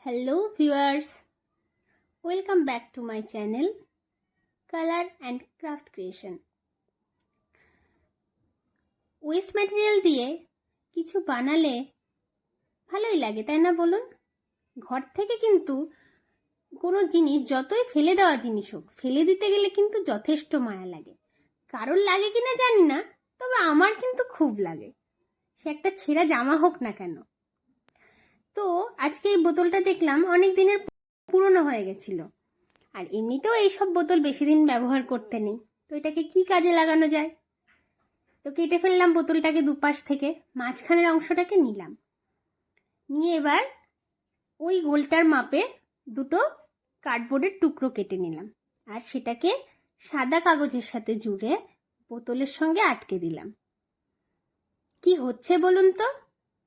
Hello viewers, welcome back to my channel Color and Craft Creation. West material দিয়ে কিছু বানালে ভালোই লাগে, তাই না বলুন? ঘর থেকে কিন্তু কোনো জিনিস যতই ফেলে দেওয়া জিনিস হোক, ফেলে দিতে গেলে কিন্তু যথেষ্ট মায়া লাগে। কারোর লাগে কিনা জানি না, তবে আমার কিন্তু খুব লাগে, সে একটা ছেঁড়া জামা হোক না কেন। তো আজকে এই বোতলটা দেখলাম অনেক দিনের পুরনো হয়ে গেছিল, আর এমনিতেও এইসব বোতল বেশি দিন ব্যবহার করতে নেই, তো এটাকে কি কাজে লাগানো যায়। তো কেটে ফেললাম বোতলটাকে দুপাশ থেকে, মাঝখানের অংশটাকে নিলাম, নিয়ে এবার ওই গোলটার মাপে দুটো কার্ডবোর্ডের টুকরো কেটে নিলাম, আর সেটাকে সাদা কাগজের সাথে জুড়ে বোতলের সঙ্গে আটকে দিলাম। কি হচ্ছে বলুন তো?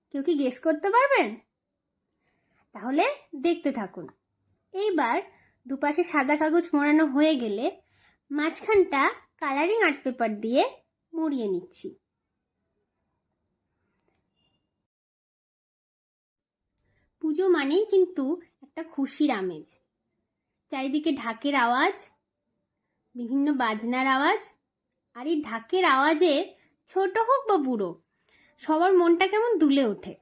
কেউ কি গেস করতে পারবেন? তাহলে দেখতে থাকুন। এইবার দুপাশে সাদা কাগজ মোড়ানো হয়ে গেলে মাঝখানটা কালারিং আর্ট পেপার দিয়ে মুড়িয়ে নিচ্ছি। পুজো মানেই কিন্তু একটা খুশির আমেজ। চারিদিকে ঢাকের আওয়াজ, বিভিন্ন বাজনার আওয়াজ, আর এই ঢাকের আওয়াজে ছোট হোক বা বুড়ো সবার মনটা কেমন দুলে ওঠে।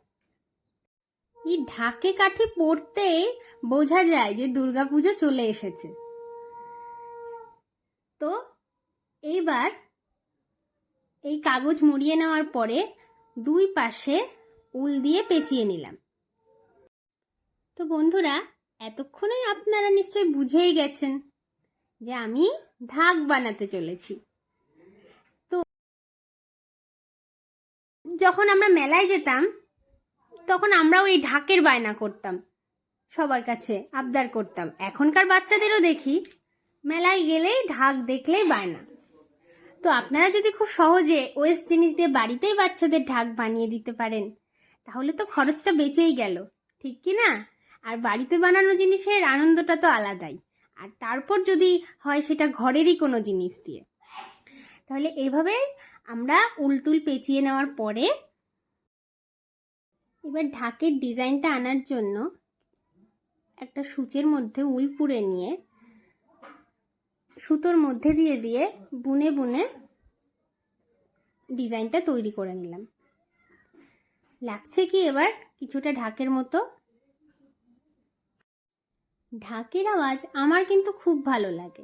এই ঢাকে কাঠি পড়তে বোঝা যায় যে দুর্গাপুজো চলে এসেছে। তো এইবার এই কাগজ মুড়িয়ে নেওয়ার পরে দুই পাশে উল দিয়ে পেঁচিয়ে নিলাম। তো বন্ধুরা, এতক্ষণে আপনারা নিশ্চয়ই বুঝেই গেছেন যে আমি ঢাক বানাতে চলেছি। তো যখন আমরা মেলায় যেতাম তখন আমরাও এই ঢাকের বায়না করতাম, সবার কাছে আবদার করতাম। এখনকার বাচ্চাদেরও দেখি মেলায় গেলেই ঢাক দেখলেই বায়না। তো আপনারা যদি খুব সহজে ওয়েস্ট জিনিস দিয়ে বাড়িতেই বাচ্চাদের ঢাক বানিয়ে দিতে পারেন, তাহলে তো খরচটা বেঁচেই গেল, ঠিক কি না? আর বাড়িতে বানানো জিনিসের আনন্দটা তো আলাদাই, আর তারপর যদি হয় সেটা ঘরেরই কোনো জিনিস দিয়ে। তাহলে এভাবে আমরা উলটুল পেঁচিয়ে নেওয়ার পরে এবার ঢাকের ডিজাইনটা আনার জন্য একটা সূচের মধ্যে উল পুড়ে নিয়ে সুতোর মধ্যে দিয়ে দিয়ে বুনে বুনে ডিজাইনটা তৈরি করে নিলাম। লাগছে কি এবার কিছুটা ঢাকের মতো? ঢাকের আওয়াজ আমার কিন্তু খুব ভালো লাগে।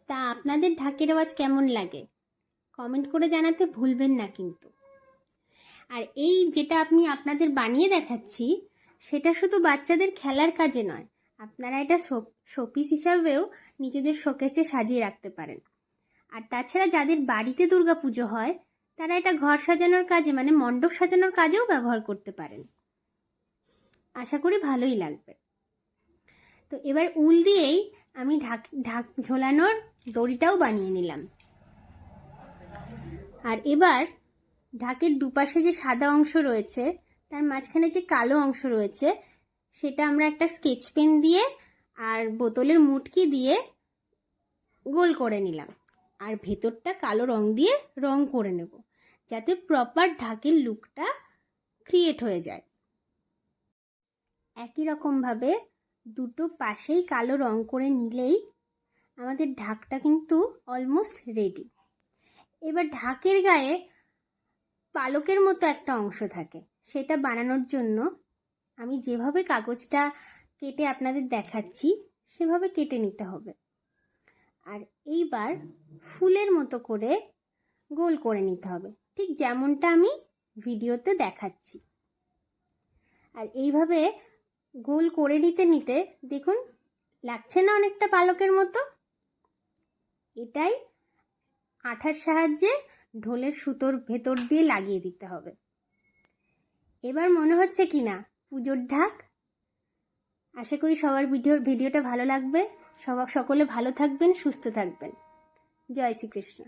তা আপনাদের ঢাকের আওয়াজ কেমন লাগে কমেন্ট করে জানাতে ভুলবেন না কিন্তু। আর এই যেটা আমি আপনাদের বানিয়ে দেখাচ্ছি সেটা শুধু বাচ্চাদের খেলার কাজে নয়, আপনারা এটা শোপিস হিসাবেও নিজেদের শোকেসে সাজিয়ে রাখতে পারেন। আর তাছাড়া যাদের বাড়িতে দুর্গাপুজো হয় তারা এটা ঘর সাজানোর কাজে, মানে মণ্ডপ সাজানোর কাজেও ব্যবহার করতে পারেন। আশা করি ভালোই লাগবে। তো এবার উল দিয়েই আমি ঢাক ঝোলানোর দড়িটাও বানিয়ে নিলাম। আর এবার ঢাকের দুপাশে যে সাদা অংশ রয়েছে তার মাঝখানে যে কালো অংশ রয়েছে সেটা আমরা একটা স্কেচ পেন দিয়ে আর বোতলের মুটকি দিয়ে গোল করে নিলাম, আর ভেতরটা কালো রং দিয়ে রং করে নেব যাতে প্রপার ঢাকের লুকটা ক্রিয়েট হয়ে যায়। একই রকমভাবে দুটো পাশেই কালো রং করে নিলেই আমাদের ঢাকটা কিন্তু অলমোস্ট রেডি। এবার ঢাকের গায়ে পালকের মতো একটা অংশ থাকে, সেটা বানানোর জন্য আমি যেভাবে কাগজটা কেটে আপনাদের দেখাচ্ছি সেভাবে কেটে নিতে হবে। আর এইবার ফুলের মতো করে গোল করে নিতে হবে, ঠিক যেমনটা আমি ভিডিওতে দেখাচ্ছি। আর এইভাবে গোল করে নিতে নিতে দেখুন লাগছে না অনেকটা পালকের মতো? এটাই আঠার সাহায্যে ঢোলের সুতোর ভেতর দিয়ে লাগিয়ে দিতে হবে। এবার মনে হচ্ছে কি না পুজোর ঢাক? আশা করি সবার ভিডিওটা ভালো লাগবে। সকলে ভালো থাকবেন, সুস্থ থাকবেন। জয় শ্রীকৃষ্ণ।